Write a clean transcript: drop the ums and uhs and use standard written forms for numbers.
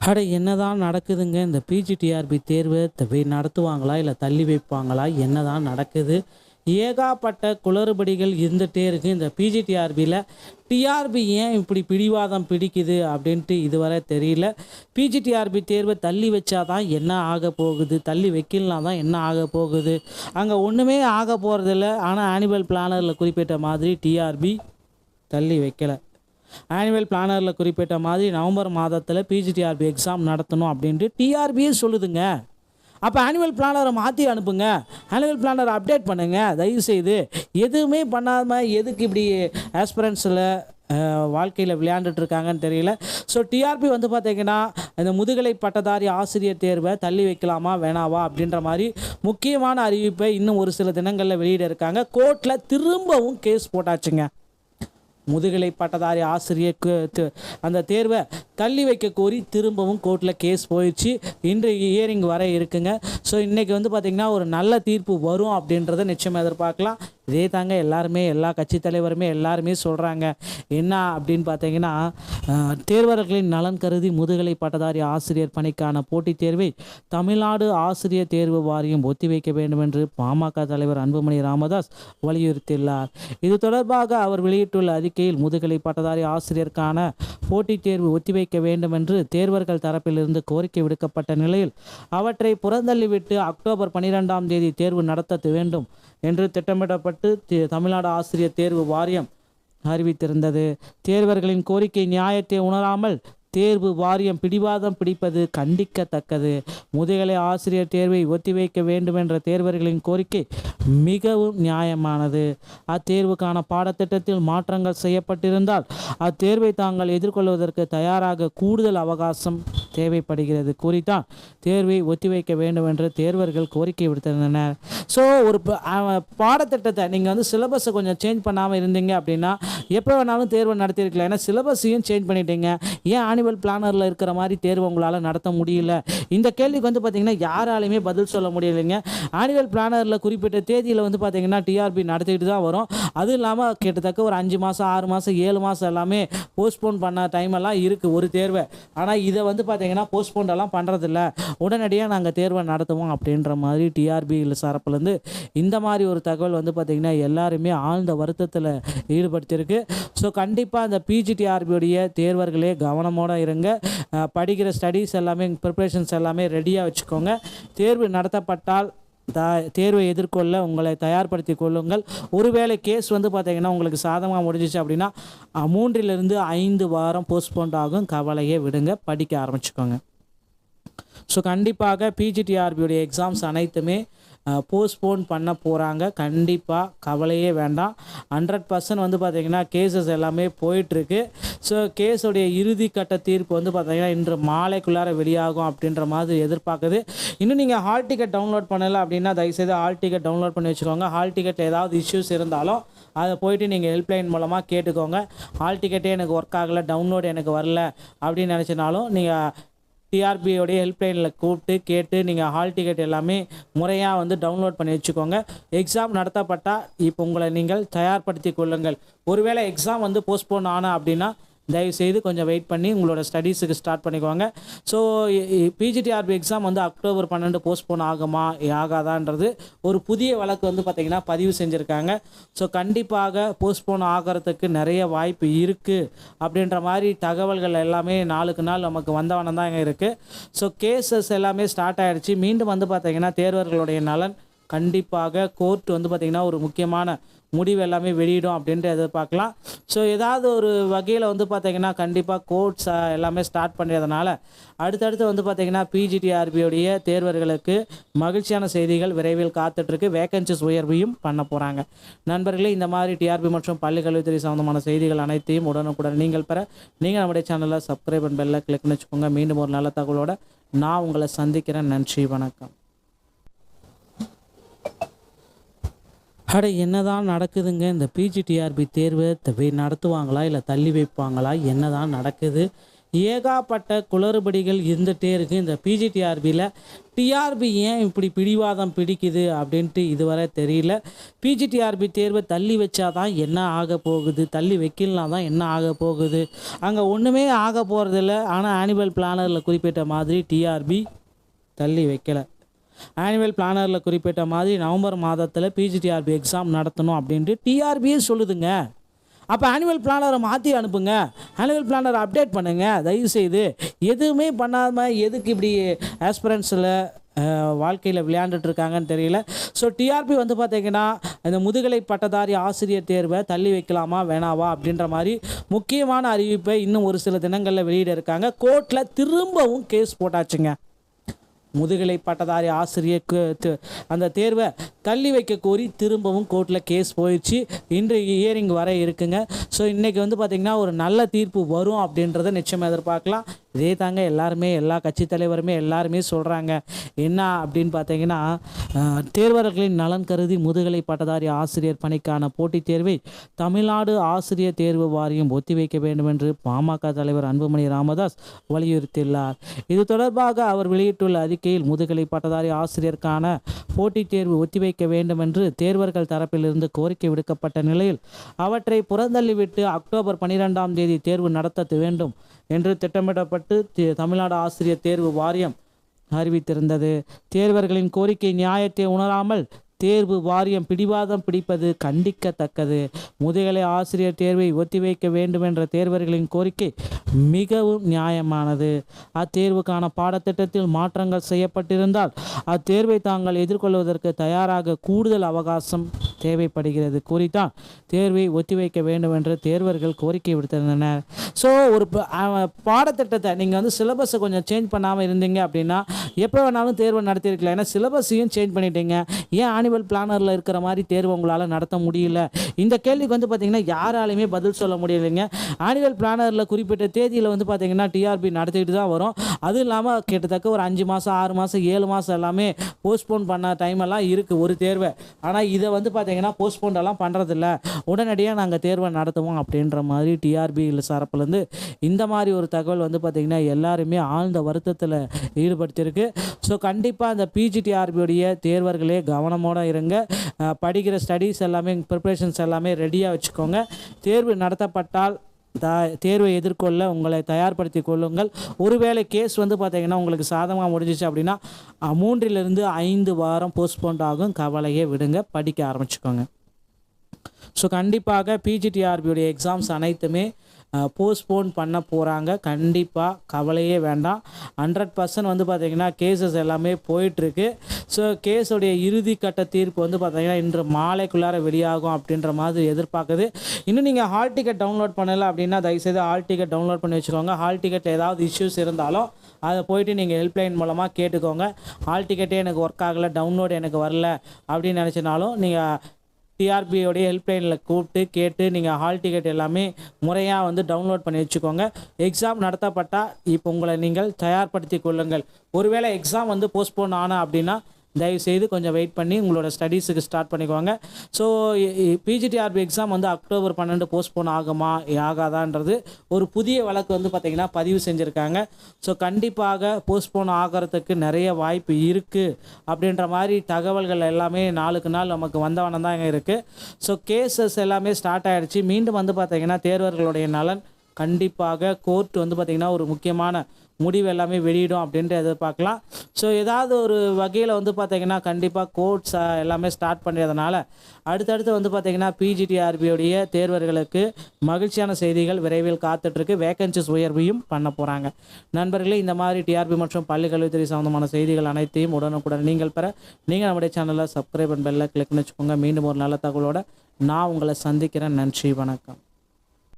அட என்னதான் நடக்குதுங்க? இந்த பிஜிடிஆர்பி தேர்வு நடத்துவாங்களா? இல்லை தள்ளி வைப்பாங்களா? என்னதான் நடக்குது? ஏகாப்பட்ட குளறுபடிகள் இருந்துகிட்டே இருக்குது. இந்த பிஜிடிஆர்பியில் டிஆர்பி ஏன் இப்படி பிடிவாதம் பிடிக்குது அப்படின்ட்டு இதுவரை தெரியல. பிஜிடிஆர்பி தேர்வை தள்ளி வச்சா தான் என்ன ஆக போகுது, தள்ளி வைக்கலாம் தான் என்ன ஆக போகுது, அங்கே ஒன்றுமே ஆக போகிறதில்ல. ஆனால் ஆனுவல் பிளானரில் குறிப்பிட்ட மாதிரி டிஆர்பி தள்ளி வைக்கலை. ஆனுவல் பிளானரில் குறிப்பிட்ட மாதிரி நவம்பர் மாதத்தில் பிஜிடிஆர்பி எக்ஸாம் நடத்தணும் அப்படின்ட்டு டிஆர்பியே சொல்லுதுங்க. அப்போ ஆனுவல் பிளானரை மாற்றி அனுப்புங்க, ஆனுவல் பிளானரை அப்டேட் பண்ணுங்கள் தயவுசெய்து. எதுவுமே பண்ணாமல் எதுக்கு இப்படி ஆஸ்பிரன்ஸில் வாழ்க்கையில் விளையாண்டுட்டு இருக்காங்கன்னு தெரியல. ஸோ டிஆர்பி வந்து பார்த்திங்கன்னா இந்த முதுகலை பட்டதாரி ஆசிரியர் தேர்வை தள்ளி வைக்கலாமா வேணாவா அப்படின்ற மாதிரி முக்கியமான அறிவிப்பை இன்னும் ஒரு சில தினங்களில் வெளியிட இருக்காங்க. கோர்ட்டில் திரும்பவும் கேஸ் போட்டாச்சுங்க. முதுகலை பட்டதாரி ஆசிரியருக்கு அந்த தேர்வை தள்ளி வைக்க கோரி திரும்பவும் கோர்ட்டில் கேஸ் போயிடுச்சு. இன்று ஹியரிங் வர இருக்குங்க. ஸோ இன்றைக்கி வந்து பார்த்திங்கன்னா ஒரு நல்ல தீர்ப்பு வரும் அப்படின்றத நிச்சயமாக எதிர்பார்க்கலாம். இதே தாங்க எல்லாருமே, எல்லா கட்சி தலைவருமே எல்லாருமே சொல்கிறாங்க. என்ன அப்படின்னு பார்த்தீங்கன்னா, தேர்வர்களின் நலன் கருதி முதுகலை பட்டதாரி ஆசிரியர் பணிக்கான போட்டித் தேர்வை தமிழ்நாடு ஆசிரியர் தேர்வு வாரியம் ஒத்திவைக்க வேண்டும் என்று பாமக தலைவர் அன்புமணி ராமதாஸ் வலியுறுத்தியுள்ளார். இது தொடர்பாக அவர் வெளியிட்டுள்ள அறிக்கையில் முதுகலை பட்டதாரி ஆசிரியருக்கான போட்டித் தேர்வு ஒத்திவைக்க வேண்டும் என்று தேர்வர்கள் தரப்பிலிருந்து கோரிக்கை விடுக்கப்பட்ட நிலையில் அவற்றை புறந்தள்ளிவிட்டு அக்டோபர் 12ஆம் தேதி தேர்வு நடத்த வேண்டும் என்று திட்டமிடப்பட்டு தமிழ்நாடு ஆசிரியர் தேர்வு வாரியம் அறிவித்திருந்தது. தேர்வர்களின் கோரிக்கை நியாயத்தை உணராமல் தேர்வு வாரியம் பிடிவாதம் பிடிப்பது கண்டிக்கத்தக்கது. முதுகலை ஆசிரியர் தேர்வை ஒத்திவைக்க வேண்டும் என்ற தேர்வர்களின் கோரிக்கை மிகவும் நியாயமானது. அத்தேர்வுக்கான பாடத்திட்டத்தில் மாற்றங்கள் செய்யப்பட்டிருந்தால் அத்தேர்வை தாங்கள் எதிர்கொள்வதற்கு தயாராக கூடுதல் அவகாசம் தேவைப்படுகிறது கூறித்தான் தேர்வை ஒத்திவைக்க வேண்டும் என்று தேர்வர்கள் கோரிக்கை விடுத்திருந்தனர். ஸோ ஒரு பாடத்திட்டத்தை நீங்கள் வந்து சிலபஸை கொஞ்சம் சேஞ்ச் பண்ணாமல் இருந்தீங்க அப்படின்னா எப்போ வேணாலும் தேர்வை நடத்தியிருக்கலாம். ஏன்னா சிலபஸையும் சேஞ்ச் பண்ணிட்டீங்க, ஏன் ஆனுவல் பிளானரில் இருக்கிற மாதிரி தேர்வு உங்களால் நடத்த முடியல? இந்த கேள்விக்கு வந்து பார்த்திங்கன்னா யாராலையுமே பதில் சொல்ல முடியலைங்க. ஆனுவல் பிளானரில் குறிப்பிட்ட தேதியில் வந்து பார்த்திங்கன்னா டிஆர்பி நடத்திக்கிட்டு தான் வரும். அதுவும் இல்லாமல் கிட்டத்தட்ட ஒரு 5 மாதம் 6 மாதம் 7 மாதம் எல்லாமே போஸ்ட்போன் பண்ண டைம் எல்லாம் இருக்குது ஒரு தேர்வை. ஆனால் இதை வந்து பார்த்திங்கன்னா போஸ்ட்போன் எல்லாம் பண்ணுறதில்ல, உடனடியாக நாங்கள் தேர்வை நடத்துவோம் அப்படின்ற மாதிரி டிஆர்பி சார்பிலேருந்து இந்த மாதிரி ஒரு தகவல் வந்து பார்த்திங்கன்னா எல்லாருமே ஆழ்ந்த வருத்தத்தில் ஈடுபடுத்தியிருக்கு. ஸோ கண்டிப்பாக அந்த பிஜிடிஆர்பியுடைய தேர்வர்களே கவனமோடு இருங்க. படிக்கிற ஸ்டடீஸ் எல்லாமே, ப்ரிப்ரேஷன்ஸ் எல்லாமே ரெடியாக வச்சுக்கோங்க. தேர்வு நடத்தப்பட்டால் தேர்வை எதிர்கொள்ள உங்களை தயார்படுத்தி கொள்ளுங்கள். ஒருவேளை கேஸ் வந்து பார்த்திங்கன்னா உங்களுக்கு சாதகமாக முடிஞ்சிச்சு அப்படின்னா 3 to 5 வாரம் போஸ்ட்போன் ஆகும். கவலையே விடுங்க, படிக்க ஆரம்பிச்சுக்கோங்க. ஸோ கண்டிப்பாக பிஜிடிஆர்பியுடைய எக்ஸாம்ஸ் அனைத்துமே போஸ்ட்போன் பண்ண போகிறாங்க. கண்டிப்பாக கவலையே வேண்டாம். 100% வந்து பார்த்திங்கன்னா கேசஸ் எல்லாமே போயிட்டுருக்கு. ஸோ கேஸுடைய இறுதி கட்ட தீர்ப்பு வந்து பார்த்திங்கன்னா இன்று மாலைக்குள்ளார வெளியாகும் அப்படின்ற மாதிரி எதிர்பார்க்குது. இன்னும் நீங்கள் ஹால் டிக்கெட் டவுன்லோட் பண்ணலை அப்படின்னா தயவுசெய்து ஹால் டிக்கெட் டவுன்லோட் பண்ணி வச்சுக்கோங்க. ஹால் டிக்கெட்டில் ஏதாவது இஷ்யூஸ் இருந்தாலும் அதை போய்ட்டு நீங்கள் ஹெல்ப்லைன் மூலமாக கேட்டுக்கோங்க. ஹால் டிக்கெட்டே எனக்கு ஒர்க் ஆகலை, டவுன்லோடு எனக்கு வரல அப்படின்னு நினச்சினாலும் நீங்கள் டிஆர்பியோடைய ஹெல்ப்லைனில் கூப்பிட்டு கேட்டு நீங்கள் ஹால் டிக்கெட் எல்லாமே முறையாக வந்து டவுன்லோட் பண்ணி வச்சுக்கோங்க. எக்ஸாம் நடத்தப்பட்டால் இப்போ உங்களை நீங்கள் தயார்படுத்தி கொள்ளுங்கள். ஒருவேளை எக்ஸாம் வந்து போஸ்ட்போன் ஆனால் அப்படின்னா தயவுசெய்து கொஞ்சம் வெயிட் பண்ணி உங்களோட ஸ்டடீஸுக்கு ஸ்டார்ட் பண்ணிக்குவாங்க. ஸோ பிஜிடிஆர்பி எக்ஸாம் வந்து அக்டோபர் 12 போஸ்ட்போன் ஆகுமா ஆகாதான்றது ஒரு புதிய வழக்கு வந்து பார்த்திங்கன்னா பதிவு செஞ்சுருக்காங்க. ஸோ கண்டிப்பாக போஸ்ட்போன் ஆகிறதுக்கு நிறைய வாய்ப்பு இருக்குது அப்படின்ற மாதிரி தகவல்கள் எல்லாமே நாளுக்கு நாள் நமக்கு வந்தவனம் தான் இருக்குது. ஸோ கேசஸ் எல்லாமே ஸ்டார்ட் ஆகிடுச்சு. மீண்டும் வந்து பார்த்திங்கன்னா தேர்வர்களுடைய நலன் கண்டிப்பாக கோர்ட் வந்து பார்த்திங்கன்னா ஒரு முக்கியமான முடிவு எல்லாமே வெளியிடும் அப்படின்ட்டு எதிர்பார்க்கலாம். ஸோ ஏதாவது ஒரு வகையில் வந்து பார்த்திங்கன்னா கண்டிப்பாக கோர்ட்ஸ் எல்லாமே ஸ்டார்ட் பண்ணுறதுனால அடுத்தடுத்து வந்து பார்த்திங்கன்னா பிஜிடிஆர்பியோடைய தேர்வர்களுக்கு மகிழ்ச்சியான செய்திகள் விரைவில் காத்துட்ருக்கு. வேகன்சிஸ் உயர்வையும் பண்ண போகிறாங்க. நண்பர்களே, இந்த மாதிரி டிஆர்பி மற்றும் பள்ளி கல்வித்துறை சம்மந்தமான செய்திகள் அனைத்தையும் உடனுக்குடன் நீங்கள் பெற நீங்கள் நம்முடைய சேனலில் சப்ஸ்கிரைப் அண்ட் பெல்லை கிளிக் பண்ணி வச்சுக்கோங்க. மீண்டும் ஒரு நல்ல தகவலோடு நான் உங்களை சந்திக்கிறேன். நன்றி, வணக்கம். அட என்னதான் நடக்குதுங்க? இந்த பிஜிடிஆர்பி தேர்வு நடத்துவாங்களா இல்லை தள்ளி வைப்பாங்களா? என்னதான் நடக்குது? ஏகாப்பட்ட குளறுபடிகள் இருந்துகிட்டே இருக்குது இந்த பிஜிடிஆர்பியில். டிஆர்பி ஏன் இப்படி பிடிவாதம் பிடிக்குது அப்படின்ட்டு இதுவரை தெரியல. பிஜிடிஆர்பி தேர்வை தள்ளி வச்சாதான் என்ன ஆக போகுது, தள்ளி வைக்கலனா தான் என்ன ஆக போகுது, அங்கே ஒன்றுமே ஆக போகிறதில்ல. ஆனால் ஆனுவல் பிளானரில் குறிப்பிட்ட மாதிரி டிஆர்பி தள்ளி வைக்கலை. ஆனுவல் பிளானரில் குறிப்பிட்ட மாதிரி நவம்பர் மாதத்தில் பிஜிடிஆர்பி எக்ஸாம் நடத்தணும் அப்படின்ட்டு டிஆர்பியே சொல்லுதுங்க. அப்போ ஆனுவல் பிளானரை மாற்றி அனுப்புங்க, ஆனுவல் பிளானரை அப்டேட் பண்ணுங்கள் தயவுசெய்து. எதுவுமே பண்ணாமல் எதுக்கு இப்படி ஆஸ்பிரன்ஸில் வாழ்க்கையில் விளையாண்டுட்ருக்காங்கன்னு தெரியல. ஸோ டிஆர்பி வந்து பார்த்திங்கன்னா இந்த முதுகலை பட்டதாரி ஆசிரியர் தேர்வை தள்ளி வைக்கலாமா வேணாவா அப்படின்ற மாதிரி முக்கியமான அறிவிப்பை இன்னும் ஒரு சில தினங்களில் வெளியிட இருக்காங்க. கோர்ட்டில் திரும்பவும் கேஸ் போட்டாச்சுங்க. முதுகலை பட்டதாரி ஆசிரியருக்கு அந்த தேர்வை தள்ளி வைக்க கோரி திரும்பவும் கோர்ட்டில் கேஸ் போயிடுச்சு. இன்று ஹியரிங் வர இருக்குங்க. ஸோ இன்றைக்கி வந்து பார்த்திங்கன்னா ஒரு நல்ல தீர்ப்பு வரும் அப்படின்றத நிச்சயமாக எதிர்பார்க்கலாம். இதே தாங்க எல்லாருமே, எல்லா கட்சி தலைவருமே எல்லாருமே சொல்கிறாங்க. என்ன அப்படின்னு பார்த்தீங்கன்னா, தேர்வர்களின் நலன் கருதி முதுகலை பட்டதாரி ஆசிரியர் பணிக்கான போட்டித் தேர்வை தமிழ்நாடு ஆசிரியர் தேர்வு வாரியம் ஒத்திவைக்க வேண்டும் என்று பாமக தலைவர் அன்புமணி ராமதாஸ் வலியுறுத்தியுள்ளார். இது தொடர்பாக அவர் வெளியிட்டுள்ள அறிக்கையில் முதுகலை பட்டதாரி ஆசிரியருக்கான போட்டித் தேர்வு ஒத்திவைக்க வேண்டும் என்று தேர்வர்கள் தரப்பிலிருந்து கோரிக்கை விடுக்கப்பட்ட நிலையில் அவற்றை புறந்தள்ளிவிட்டு அக்டோபர் 12ஆம் தேதி தேர்வு நடத்த வேண்டும் என்று திட்டமிடப்பட்டு தமிழ்நாடு ஆசிரியர் தேர்வு வாரியம் அறிவித்திருந்தது. தேர்வர்களின் கோரிக்கை நியாயத்தை உணராமல் தேர்வு வாரியம் பிடிவாதம் பிடிப்பது கண்டிக்கத்தக்கது. முதுகலை ஆசிரியர் தேர்வை ஒத்திவைக்க வேண்டும் என்ற தேர்வர்களின் கோரிக்கை மிகவும் நியாயமானது. அத்தேர்வுக்கான பாடத்திட்டத்தில் மாற்றங்கள் செய்யப்பட்டிருந்தால் அத்தேர்வை தாங்கள் எதிர்கொள்வதற்கு தயாராக கூடுதல் அவகாசம் தேவைப்படுகிறது கூறித்தான் தேர்வை ஒத்திவைக்க வேண்டும் என்று தேர்வர்கள் கோரிக்கை விடுத்திருந்தனர். ஸோ ஒரு பாடத்திட்டத்தை நீங்கள் வந்து சிலபஸை கொஞ்சம் சேஞ்ச் பண்ணாமல் இருந்தீங்க அப்படின்னா எப்போ வேணாலும் தேர்வை நடத்தியிருக்கலாம். ஏன்னா சிலபஸையும் சேஞ்ச் பண்ணிட்டீங்க, ஏன் ஆனுவல் பிளானரில் இருக்கிற மாதிரி தேர்வு உங்களால் நடத்த முடியல? இந்த கேள்விக்கு வந்து பார்த்திங்கன்னா யாராலையுமே பதில் சொல்ல முடியலைங்க. ஆனுவல் பிளானரில் குறிப்பிட்ட தேதியில் வந்து பார்த்திங்கன்னா டிஆர்பி நடத்திக்கிட்டு தான் வரும். அதுவும் இல்லாமல் கிட்டத்தட்ட ஒரு 5 மாதம் 6 மாதம் 7 மாதம் எல்லாமே போஸ்ட்போன் பண்ண டைமெல்லாம் இருக்குது ஒரு தேர்வை. ஆனால் இதை வந்து பார்த்திங்கன்னா போஸ்ட்போன்டெல்லாம் பண்ணுறதில்ல, உடனடியாக நாங்கள் தேர்வை நடத்துவோம் அப்படின்ற மாதிரி டிஆர்பி சாரப்புலேருந்து இந்த மாதிரி ஒரு தகவல் வந்து பார்த்திங்கன்னா எல்லாருமே ஆழ்ந்த வருத்தத்தில் ஈடுபடுத்தியிருக்கு. ஸோ கண்டிப்பாக அந்த பிஜிடிஆர்பியோடைய தேர்வர்களே கவனமோடு இருங்க. படிக்கிற ஸ்டடீஸ் எல்லாமே, ப்ரிப்ரேஷன்ஸ் எல்லாமே ரெடியாக வச்சுக்கோங்க. தேர்வு நடத்தப்பட்டால் தேர்வை எதிர்கொள்ள உங்களை தயார்படுத்தி கொள்ளுங்கள். ஒருவேளை கேஸ் வந்து பார்த்திங்கன்னா உங்களுக்கு சாதகமாக முடிஞ்சிச்சு அப்படின்னா 3 to 5 வாரம் போஸ்ட்போன் ஆகும். கவலையே விடுங்க, படிக்க ஆரம்பிச்சுக்கோங்க. ஸோ கண்டிப்பாக பிஜிடிஆர்பியோடைய எக்ஸாம்ஸ் அனைத்துமே போஸ்ட்போன் பண்ண போகிறாங்க. கண்டிப்பாக கவலையே வேண்டாம். 100% வந்து பார்த்திங்கன்னா கேசஸ் எல்லாமே போயிட்டுருக்கு. ஸோ கேஸுடைய இறுதி கட்ட தீர்ப்பு வந்து பார்த்திங்கன்னா இன்று மாலைக்குள்ளார வெளியாகும் அப்படின்ற மாதிரி எதிர்பார்க்குது. இன்னும் நீங்கள் ஹால் டிக்கெட் டவுன்லோட் பண்ணலை அப்படின்னா தயவுசெய்து ஹால் டிக்கெட் டவுன்லோட் பண்ணி வச்சுக்கோங்க. ஹால் டிக்கெட்டில் ஏதாவது இஷ்யூஸ் இருந்தாலும் அதை போயிட்டு நீங்கள் ஹெல்ப்லைன் மூலமாக கேட்டுக்கோங்க. ஹால் டிக்கெட்டே எனக்கு ஒர்க் ஆகலை, டவுன்லோட் எனக்கு வரல அப்படின்னு நினச்சினாலும் நீங்கள் டிஆர்பியோடைய ஹெல்ப்லைனில் கூப்பிட்டு கேட்டு நீங்கள் ஹால் டிக்கெட் எல்லாமே முறையாக வந்து டவுன்லோட் பண்ணி வச்சுக்கோங்க. எக்ஸாம் நடத்தப்பட்டால் இப்போ உங்களை நீங்கள் தயார்படுத்தி கொள்ளுங்கள். ஒருவேளை எக்ஸாம் வந்து போஸ்ட்போன் ஆனால் அப்படின்னா தயவுசெய்து கொஞ்சம் வெயிட் பண்ணி உங்களோட ஸ்டடீஸுக்கு ஸ்டார்ட் பண்ணிக்குவாங்க. ஸோ பிஜிடிஆர்பி எக்ஸாம் வந்து அக்டோபர் 12 போஸ்ட்போன் ஆகுமா ஆகாதான்றது ஒரு புதிய வழக்கு வந்து பார்த்திங்கன்னா பதிவு செஞ்சுருக்காங்க. ஸோ கண்டிப்பாக போஸ்ட்போன் ஆகிறதுக்கு நிறைய வாய்ப்பு இருக்குது அப்படின்ற மாதிரி தகவல்கள் எல்லாமே நாளுக்கு நாள் நமக்கு வந்தவனம் தான் இருக்குது. ஸோ கேசஸ் எல்லாமே ஸ்டார்ட் ஆகிடுச்சு. மீண்டும் வந்து பார்த்திங்கன்னா தேர்வர்களுடைய நலன் கண்டிப்பாக கோர்ட் வந்து பார்த்திங்கன்னா ஒரு முக்கியமான முடிவு எல்லாமே வெளியிடும் அப்படின்ட்டு எதிர்பார்க்கலாம். ஸோ ஏதாவது ஒரு வகையில் வந்து பார்த்திங்கன்னா கண்டிப்பாக கோர்ட்ஸ் எல்லாமே ஸ்டார்ட் பண்ணுறதுனால அடுத்தடுத்து வந்து பார்த்திங்கன்னா பிஜிடிஆர்பியோடைய தேர்வர்களுக்கு மகிழ்ச்சியான செய்திகள் விரைவில் காத்துட்ருக்கு. வேகன்சிஸ் உயர்வையும் பண்ண போகிறாங்க. நண்பர்களே, இந்த மாதிரி டிஆர்பி மற்றும் பள்ளி கல்வித்துறை சம்மந்தமான செய்திகள் அனைத்தையும் உடனுக்குடன் நீங்கள் பெற நீங்கள் நம்முடைய சேனலில் சப்ஸ்கிரைப் அண்ட் பெல்லை கிளிக் பண்ணி வச்சுக்கோங்க. மீண்டும் ஒரு நல்ல தகவலோடு நான் உங்களை சந்திக்கிறேன். நன்றி, வணக்கம்.